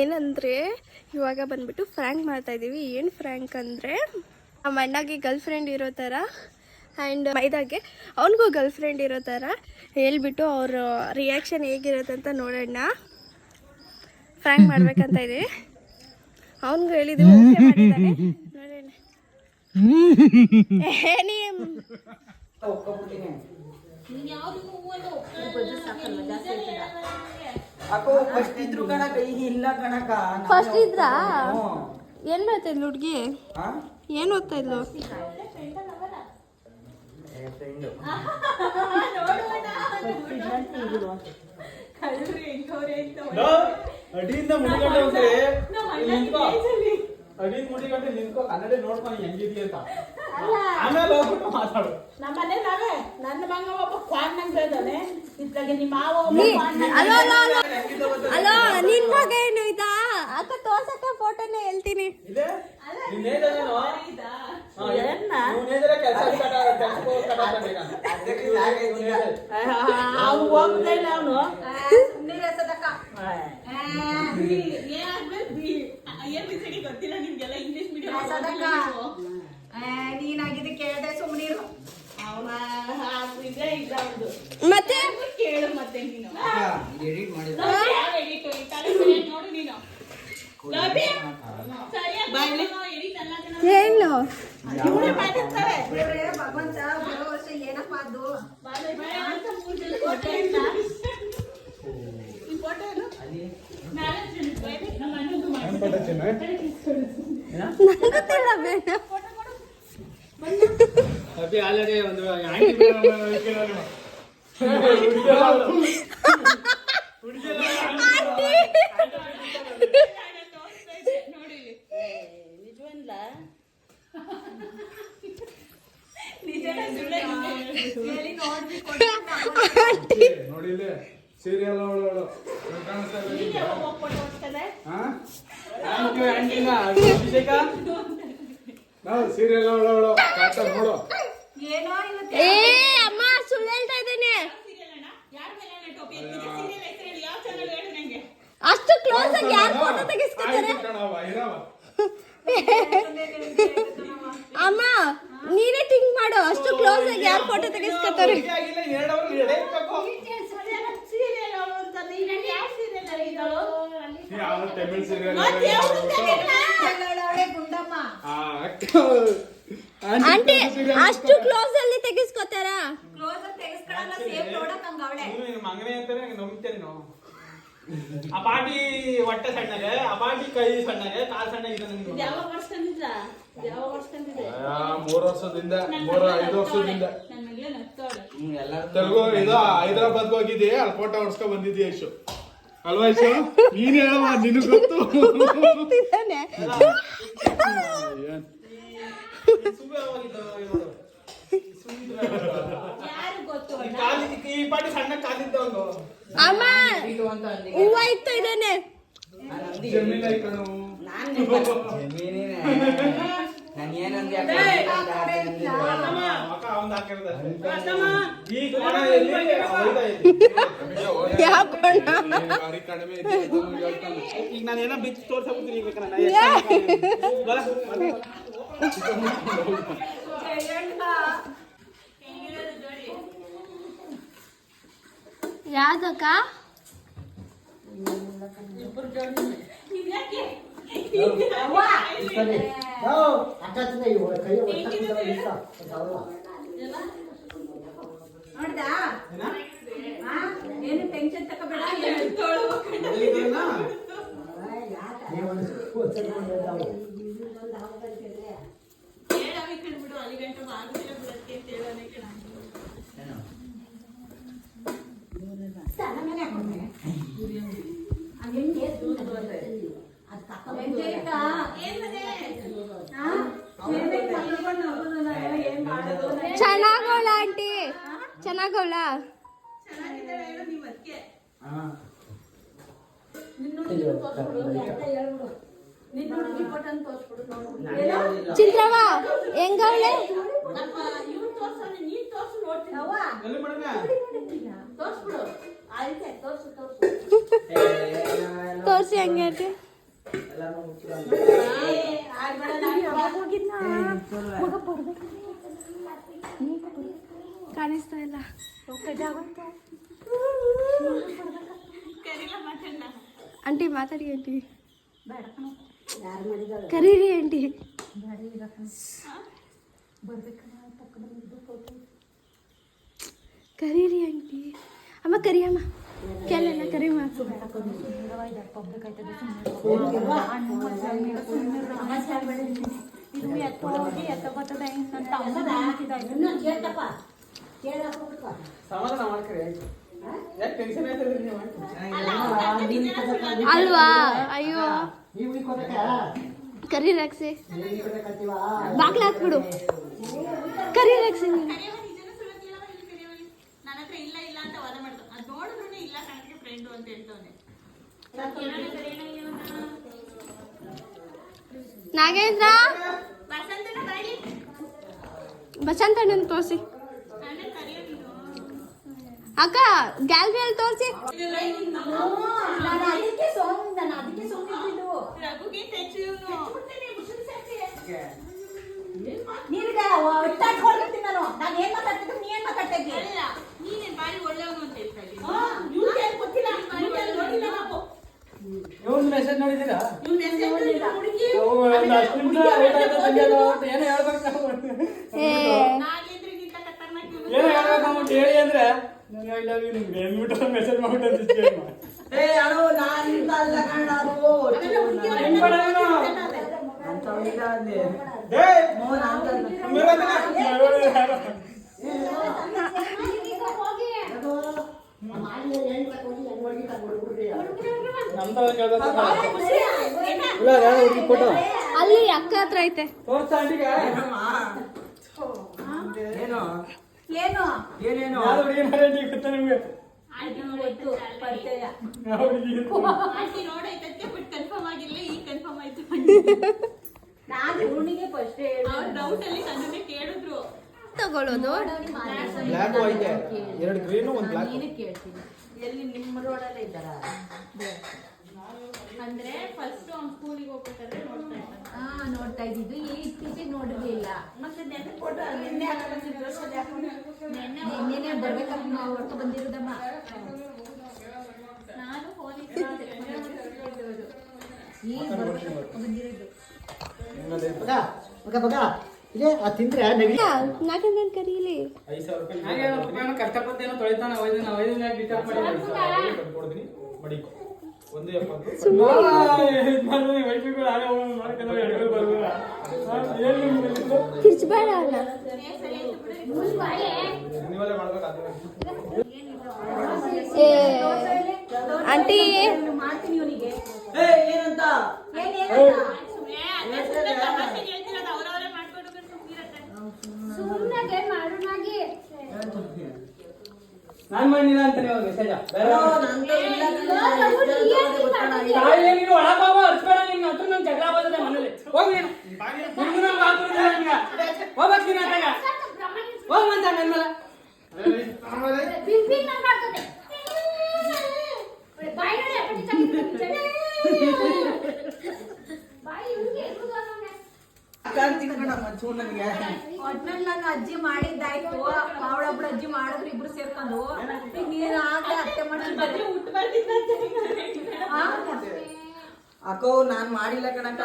ಏನಂದರೆ ಇವಾಗ ಬಂದ್ಬಿಟ್ಟು ಫ್ರ್ಯಾಂಕ್ ಮಾಡ್ತಾಯಿದ್ದೀವಿ. ಏನು ಫ್ರ್ಯಾಂಕ್ ಅಂದರೆ ನಮ್ಮ ಅಣ್ಣಗೆ ಗರ್ಲ್ ಫ್ರೆಂಡ್ ಇರೋ ಥರ ಆ್ಯಂಡ್ ಮೈದಾಗೆ ಅವನಿಗೂ ಗರ್ಲ್ ಫ್ರೆಂಡ್ ಇರೋ ಥರ ಹೇಳ್ಬಿಟ್ಟು ಅವ್ರ ರಿಯಾಕ್ಷನ್ ಹೇಗಿರುತ್ತೆ ಅಂತ ನೋಡೋಣ. ಫ್ರ್ಯಾಂಕ್ ಮಾಡ್ಬೇಕಂತ ಇದೆ. ಅವನಿಗೂ ಹೇಳಿದ್ವಿ, ಓಕೆ ಮಾಡಿದ್ದಾನೆ, ನೋಡೋಣ. ಫಸ್ಟ್ ಇದ್ರಾ? ಏನ್ ಮಾಡ್ತಾ ಇದ್ಲು ಹುಡ್ಗಿ? ಏನ್ ಓದ್ತಾ ಇದ್ಲು? ಅಡಿಯಿಂದ ಮುಡಿಗಂಟೆ ಅಡಿಯಿಂದ ಮುಡಿಗಂಟೆ ನಿಂತ್ಕೋ, ಕನ್ನಡ ನೋಡ್ಕೊಂಡು ಹೆಂಗಿದ್ಯ ಅಂತ ಆಮೇಲೆ ಹೋಗ್ಬಿಟ್ಟು ಮಾತಾಡು. ನಮ್ಮನೆ ನಾವೇ ನನ್ನ ಮಗ ಒಬ್ಬ ಕ್ವಾನ್ ನಂಗೆ ಬೇದಾನೆ ಇತ್ಲಾಗೆ ನಿಮ್ಮ ಮಾವ ಅಲೋ ನಿನ್ ಮಗ ಏನು ಇದಾ? ಅಕ್ಕ ತೋರ್ಸಕ್ಕ ಫೋಟೋನೇ ಹೇಳ್ತೀನಿ. ಹೋಗ್ತಾ ಅವನು ಗೊತ್ತಿಲ್ಲ ನಿಮ್ಗೆಲ್ಲ ಇಂಗ್ಲಿಷ್ ಮೀಡಿಯಂ ನೀನಾಗಿದೆ ಕೇಳ್ದೆ ಸುಮ್ಮನಿರು. ಮತ್ತೆ ಕೇಳು ಮತ್ತೆ ನೀನು ಏನು ಭಗವಂತ ಬರೋ ವರ್ಷ ಏನಪ್ಪ ಅದು ಆಲ್ರೆಡಿ ಒಂದು ನೋಡಿಲ್ಲ ಸೀರಿಯಲ್ ಅವಳು ಸೀರಿಯಲ್ ಅವಳು ನೋಡು. ಏ ಅಮ್ಮ ಸುಳ್ಳು ಹೇಳ್ತಾ ಇದ್ದೀನಿ. ಅಷ್ಟು ಕ್ಲೋಸ್ ಆಗಿ ಯಾರು ಫೋಟೋ ತೆಗಿಸ್ಕೊತಾರೆ? ಅಮ್ಮ ನೀನೇ ಥಿಂಕ್ ಮಾಡು, ಅಷ್ಟು ಕ್ಲೋಸ್ ಆಗಿ ಯಾರು ಫೋಟೋ ತೆಗಿಸ್ಕೊತಾರೆ? ಆಂಟಿ ಅಷ್ಟು ಕ್ಲೋಸ್ ಅಲ್ಲಿ ತೆಗಿಸ್ಕೊತಾರ? ಮಗನೇ ಅಂತಾನೆ ನಂಬ್ತೇನೆ ನಾವು. ಆ ಪಾಟಿ ಹೊಟ್ಟೆ ಸಣ್ಣಗೆ, ಆ ಪಾಟಿ ಕೈ ಸಣ್ಣಗೆ, ಕಾಲ್ ಸಣ್ಣಗೆ. 3 ವರ್ಷದಿಂದ 5 ವರ್ಷದಿಂದ ತೆಲುಗು ಇದು ಹೈದರಾಬಾದ್ ಹೋಗಿದ್ದೆ, ಅಲ್ಲಿ ಫೋಟೋ ಹೊಡ್ಸ್ಕೊ ಬಂದಿದ್ದೆ ಯಶು ಅಲ್ವಾ? ಯಶು ನೀನ್ ಹೇಳವ, ನಿನಗ್ ಗೊತ್ತು. ಈ ಪಾಟಿ ಸಣ್ಣ ಕಾಲಿದ್ದ ಒಂದು ಅಮ್ಮ ಹೂವ ಇತ್ತು ಇದ್ದಾನೆ. ಜಮೀನ್ ಈಗ ನಾನೇನೋ ಬಿಚ್ಚಿ ತೋರ್ಸಬಿಡ್ತೀನಿ. ಯಾವ್ದಕ್ಕ? ಏನು ಟೆನ್ಷನ್ ತಗೋಬೇಡ. ಚೆನ್ನಾಗವಳ ಆಂಟಿ, ಚೆನ್ನಾಗವಳ. ಚಿತ್ರವ ಹೆಂಗವಳೆ? ಆಯ್ತು ತೋರ್ಸು ತೋರಿಸಿ ಹಂಗೆ ಐತಿ ಕಾಣಿಸ್ತಾ ಇಲ್ಲ ಆಂಟಿ ಮಾತಾಡಿ ಆಂಟಿ ಕರೀರಿ ಆಂಟಿ ಕರೀರಿ ಆಂಟಿ ಅಮ್ಮ ಕರಿಯಮ್ಮ ಕೇಳಲ್ಲ ಕರಿಯಮ್ಮ ಸಮಾಧಾನ ಮಾಡ್ಕರಿ ಆಯ್ತು ಯಾಕೆ ಟೆನ್ಷನ್ ಆಯ್ತದ್ರಿ ನೀವು ಅಲ್ವಾ ಅಯ್ಯೋ ಕರಿ ರಕ್ಷೆ ಬಾಗ್ಲ ಹಾಕ್ಬಿಡು ಕರಿ ರಕ್ಷೆ ನನ್ನ ಹತ್ರ ಇಲ್ಲ ಇಲ್ಲ ಅಂತ ವಾದ ಮಾಡ್ತಾನೆ ಅದ್ ನೋಡಿದ್ರು ಇಲ್ಲ ಕಣಕ್ಕೆ ಫ್ರೆಂಡು ಅಂತ ಹೇಳ್ತಾನೆ ನಾಗೇಂದ್ರ ಬಸಂತನ ಬಾಯಿ ಬಸಂತಣ್ಣನ ತೋರಿಸಿ ಆಮೇಲೆ ಕರಿಯೋ ನೀನು ಅಕ್ಕ ಗ್ಯಾಲರಿಯಲ್ಲಿ ತೋರಿಸಿ ನಾನು ಅದಕ್ಕೆ ಸೋಮಿದ್ದು ರಘುಗೆ ತೆಚ್ಚು ಇವನು ನೀರಿಗೆ ಹೊರಗಿರ್ತೀನಿ ನಾನು ಏನ್ ಮಾತಾಡ್ತಿದ್ದೆ ನೀ ಏನ್ ಮಾತಾಡ್ತಾ ಇದ್ದಿ ಅಲ್ಲ ನೀನೇನ್ ಬಾಯಿ ಒಳ್ಳೆಯವನು ಅಂತ ಹೇಳ್ತಾ ಇದ್ದೀನಿ ಇವ್ರಿಗೆ ಏನ್ ಗೊತ್ತಿಲ್ಲ ಇವ್ರಿಗೆ ನೋಡಿಲ್ಲ ನಾವು ಇವ್ರದ್ದು ಮೆಸೇಜ್ ನೋಡಿದ್ದೀರಾ ಇವ್ನ ಹೆಸರು ಹುಡುಗಿ ಒಂದು ಅಷ್ಟು ನಿಮಿಷ ಊಟ ಆಯ್ತು ಸಂಜೆ ಹೊತ್ತು ಏನೋ ಹೇಳ್ಬೇಕು ನಾವು ನಾಗೇಂದ್ರಿಗಿಂತ ಖತರ್ನಾಕ್ ಇವನು ಏನೋ ಹೇಳ್ಬೇಕು ನಾವು ಹೇಳಿ ಅಂದ್ರೆ ನಾನು ಐ ಲವ್ ಯು ನಿಮ್ಗೆ ಅಂದ್ಬಿಟ್ಟು ಮೆಸೇಜ್ ಮಾಡ್ಬಿಟ್ಟು ಏ ಅಳು ನಾನಿಂದ ಅಲ್ಲ ಕಣ್ಣದು ಅಂತವಿಲ್ಲ ಅಲ್ಲಿ ಮೋಹನ್ ಅಂತ ಅಲ್ಲಿ ಅಕ್ಕ ಹತ್ರ ಐತೆ ತೋರ್ಸ ಆಂಟಿಗೆ ಏನು ಏನು ಏನೇನು ಯಾರು ಹುಡುಗಿ ನಾರೇಂಟಿ ಗೊತ್ತಾ ನಿಮ್ಗೆ ಆಂಟಿ ನೋಡೈತೆ ಪರಿಚಯ ಯಾವ ಹುಡುಗಿ ಆಂಟಿ ನೋಡೈತಕ್ಕೆ ಬಟ್ ಕನ್ಫರ್ಮ್ ಆಗಿಲ್ಲ ಈಗ ಕನ್ಫರ್ಮ್ ಆಯ್ತು ನಾನು ಇವನಿಗೆ ಫಸ್ಟ್ ಅವ್ರ ಡೌಟ್ ಅಲ್ಲಿ ನನ್ನನ್ನೇ ಕೇಳಿದ್ರು ತಗೊಳ್ಳೋದು ಬ್ಲ್ಯಾಕ್ ಐತೆ ಎರಡು ಗ್ರೀನು ಒಂದು ಬ್ಲ್ಯಾಕ್ ಕೇಳ್ತೀನಿ ಎಲ್ಲಿ ನಿಮ್ಮ ರೋಡಲ್ಲೇ ಇದ್ದಾರ ಅಂದ್ರೆ ಫಸ್ಟ್ ಅವ್ನ ಸ್ಕೂಲಿಗೆ ಹೋಗ್ಬೇಕಾದ್ರೆ ನೋಡ್ತಾ ಇದ್ದ ನೋಡ್ತಾ ಇದ್ದಿದ್ದು ಈ ಇತ್ತೀಚೆಗೆ ನೋಡಿರ್ಲಿಲ್ಲ ಮತ್ತೆ ನೆನ್ನೆ ಫೋಟೋ ನಿನ್ನೆ ಹಾಕೊಂಡಿದ್ರು ನೆನ್ನೆ ನಿನ್ನೆ ಬರ್ಬೇಕಾದ್ರೆ ನಾವು ಹೊರಟು ಬಂದಿರೋದಮ್ಮ ನಾನು ಫೋನಿಗೆ ಈಗ ಬಂದಿರೋದು ಬಗ ಇದೆ ಆ ತಿಂದ್ರೆ ನೆಗಡಿ ನಾಗೇಂದ್ರನ್ ಕರೀಲಿ 5,000 ರೂಪಾಯಿ ಕಷ್ಟಪಟ್ಟೇನೋ ತೊಳಿತಾನ ಐದು ಡಿಚಾರ್ಜ್ ಮಾಡಿ ಕೊಡ್ತೀನಿ ಮಡಿಕೊ 170 ಕಿರ್ಚ್ಬೇಡ ಅಲ್ಲ ಏ ಆಂಟಿ ಮಾಡ್ತೀನಿ ಇವನಿಗೆ ಏ ಏನಂತ ಹೇಳ್ತಿರೋದು ಅವ್ರವರೇ ಮಾಡ್ಕೊಂಡು ಸುಮ್ಮನೆ ಮಾಡೋಣಾಗಿ ನಾನ್ ಮಾಡಿಲ್ಲ ಅಂತ ನೀವು ಮೆಸೇಜ್ ನಂದು ಇಲ್ಲ ತಾಯಿ ನೀನು ಒಳಗೆ ಹೋಗೋ ಅರ್ಸ್ಬೇಡ ನಿನ್ನ ಹತ್ರ ನಂಗೆ ಜಗಳ ಬರ್ತದೆ ಮನೇಲಿ ಹೋಗಿ ನೀನು ನಿಮ್ಗೂ ನಂಗೆ ಹಾಕ್ಬಿಡ್ತಾರೆ ನಿಮ್ಗೆ ಹೋಗ್ಬೇಕು ನೀನು ಅತ್ತಾಗ ಹೋಗ್ ಮಂತ ನನ್ನ ನನಗೆ ಒಟ್ನಲ್ಲಿ ನನ್ನ ಅಜ್ಜಿ ಮಾಡಿದ್ದಾಯ್ತು ಅವಳೊಬ್ಳು ಅಜ್ಜಿ ಮಾಡಿದ್ರು ಇಬ್ರು ಸೇರ್ಕೊಂಡು ಈಗ ನೀನು ಆಗ ಅತ್ತೆ ಮಾಡಿದ್ರೆ ಅಕ್ಕೋ ನಾನ್ ಮಾಡಿಲ್ಲ ಕಣಕ್ಕ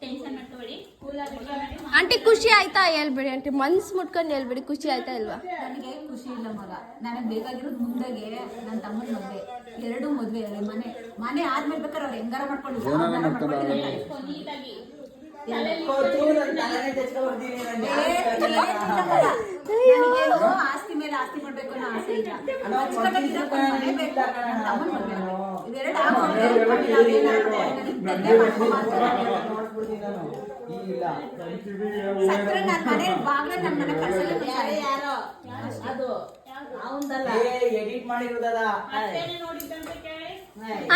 ಟೆನ್ಷನ್ ಮಾಡ್ಕೊಬೇಡಿ ಕೂಲ್ ಆಗಿ ಆಂಟಿ ಖುಷಿ ಆಯ್ತಾ ಹೇಳ್ಬಿಡಿ ಆಂಟಿ ಮನ್ಸ್ ಮುಟ್ಕೊಂಡು ಹೇಳ್ಬಿಡಿ ಖುಷಿ ಆಯ್ತಾ ಇಲ್ವಾ ನನಗೆ ಖುಷಿ ಇಲ್ಲ ಮಗ ನನಗೆ ಬೇಕಾಗಿರೋದು ಮುಂದೆಗೆ ನನ್ನ ತಮ್ಮನ ಮದುವೆ ಎರಡು ಮದುವೆ ಮನೆ ಆದ್ಮೇಲೆ ಬೇಕಾದ್ರೆ ಅವ್ರು ಹೆಂಗಾರ ಮಾಡ್ಕೊಂಡು ನೀಟಾಗಿ ನನಗೇನು ಆಸ್ತಿ ಮೇಲೆ ಆಸ್ತಿ ಮಾಡ್ಬೇಕು ಅನ್ನೋ ಆಸೆ ಇಲ್ಲ ಮನೆ ಬೇಕು ನನ್ನ ತಮ್ಮನ ಮದುವೆ ಇವೆರಡು ಸಕ್ಕರೆ ನನ್ನ ಮನೆ ಬಾಗ್ಲ ನನ್ನ ಮನೆ ಕಳ್ಸಲ್ಲ ಯಾರೋ ಅದು ಅವಂದಲ್ಲ ಎಡಿಟ್ ಮಾಡಿರೋದಲ್ಲ ಅಷ್ಟೇನೆ ನೋಡಿದ್ದಂತ ಕೇಳಿ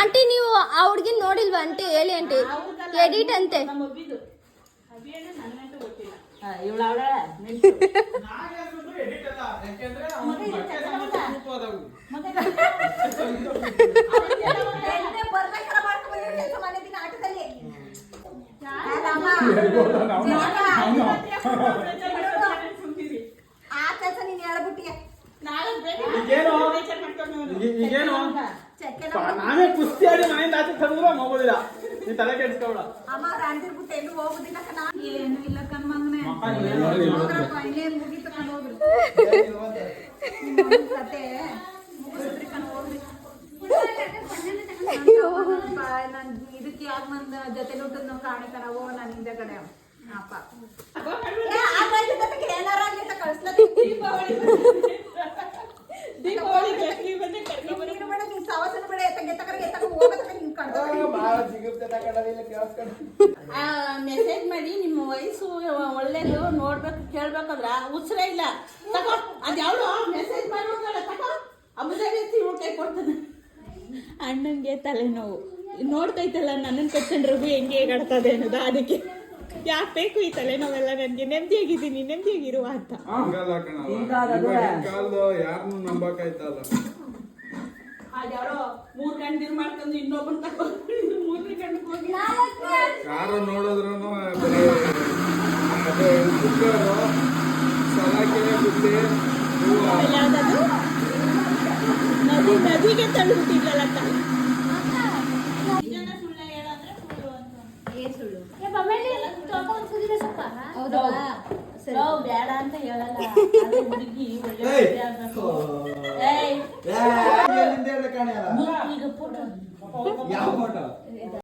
ಆಂಟಿ ನೀವು ಆ ಹುಡ್ಗಿನ್ ನೋಡಿಲ್ವಾ ಆಂಟಿ ಹೇಳಿ ಆಂಟಿ ಎಡಿಟ್ ಅಂತೆ ನಮ್ಮ ಒಬ್ಬಿದು ಅಭಿಯಣ್ಣ ನನ್ನಂತೂ ಗೊತ್ತಿಲ್ಲ ಇವಳ ಅವಳ ಬರ್ಬೇಕಾದ್ರೆ ಮಾಡ್ಕೊಂಡು ಕೆಲಸ ಮನೆ ದಿನ ಆಟದಲ್ಲಿ ಆ ಕೆಲಸ ನೀನ್ ಹೇಳ್ಬಿಟ್ಟಿಯ ಈಗೇನು ನಾನೇ ಕುಸ್ತಿ ಆಡಿ ಮನೆಯಿಂದ ಆಚೆ ತಂದ್ರು ಹೋಗೋದಿಲ್ಲ ನೀ ತಲೆ ಕೆಡಿಸ್ಕೊಬೇಡ. ಅಮ್ಮ ರಾಂದಿರ್ಬಿಟ್ಟು ಎಲ್ಲೂ ಹೋಗುದಿಲ್ಲ ಕಣ ಏನು ಇಲ್ಲ ಕಣ್ಮಂಗ್ನೆ ಇನ್ನೇನ್ ಮುಗೀತು ಕಣ ಹೋಗ್ರಿ ಕತೆ ಮುಗಿಸ್ರಿ ಕಣ ಹೋಗ್ರಿ ನನ್ ಇದಕ್ಕೆ ಯಾಕೆ ನನ್ನ ಜೊತೆ ಊಟದ ನಾವು ಕಾಣೆ ಕಣ ಓ ನಾನು ಹಿಂದೆ ಕಡೆ ಅಪ್ಪ ಏನಾರ ಆಗ್ಲಿ ಅಂತ ಕಳಿಸ್ಲತ್ತೀನಿ ದೀಪಾವಳಿ ಲಕ್ಷ್ಮಿ ಬಂದು ಕರ್ಕೊಂಡ್ಬರೋ ನೀನು ಬೇಡ ನೀನ್ ಸವಾಸನ ಬೇಡ ಎತ್ತಕ ಹೋಗತಕ್ಕ ನಿನ್ ಕಣ್ಣ ಮೆಸೇಜ್ ಮಾಡಿ ನಿಮ್ಮ ವಯಸ್ಸು ಒಳ್ಳೇದು ನೋಡ್ಬೇಕು ಕೇಳ್ಬೇಕಾದ್ರ ಉತ್ಸರ ಇಲ್ಲ ತಗೋ ಅದ್ಯಾವಳು ಮೆಸೇಜ್ ಮಾಡ್ಬಿಡ್ತಾಳೆ ತಗೋ ಅಮ್ಮದಾಗೆ ಕೈ ಕೊಡ್ತಾನೆ ಅಣ್ಣಂಗೆ ತಲೆನೋವು ನೋಡ್ತೈತಲ್ಲ ನನ್ನನ್ನು ಕಟ್ಕೊಂಡು ರಘು ಹೆಂಗೆ ಆಡ್ತದೆ ಅನ್ನೋದು ಅದಕ್ಕೆ ಯಾಕೆ ಬೇಕು ಈ ತಲೆನೋವೆಲ್ಲ ನನಗೆ ನೆಮ್ಮದಿಯಾಗಿದ್ದೀನಿ ನೆಮ್ಮದಿಯಾಗಿರುವ ಅಂತ ಯಾರನ್ನು ನಂಬಕಾಯ್ತಲ್ಲ ಅದ್ಯಾವಳೋ 3 ಗಂಟೆ ಮಾಡ್ಕೊಂಡು ಇನ್ನೊಬ್ಬನ ತಗೊಂಡು 3 ಗಂಟೆಗೆ ಹೋಗಿ ಯಾರು ನೋಡಿದ್ರು ಅದೇ ಕುಕ್ಕರು ಸಲಾಕೆ ಬುದ್ಧಿ ಯಾವ್ದದು ನದಿಗೆ ತಳ್ಳಿಬಿಟ್ಟಿದ್ಲಲ್ಲ ಬೇಡ ಅಂತ ಹೇಳಲ್ಲ ಹುಡುಗಿ ಒಳ್ಳೆ ಯಾವ ಫೋಟೋ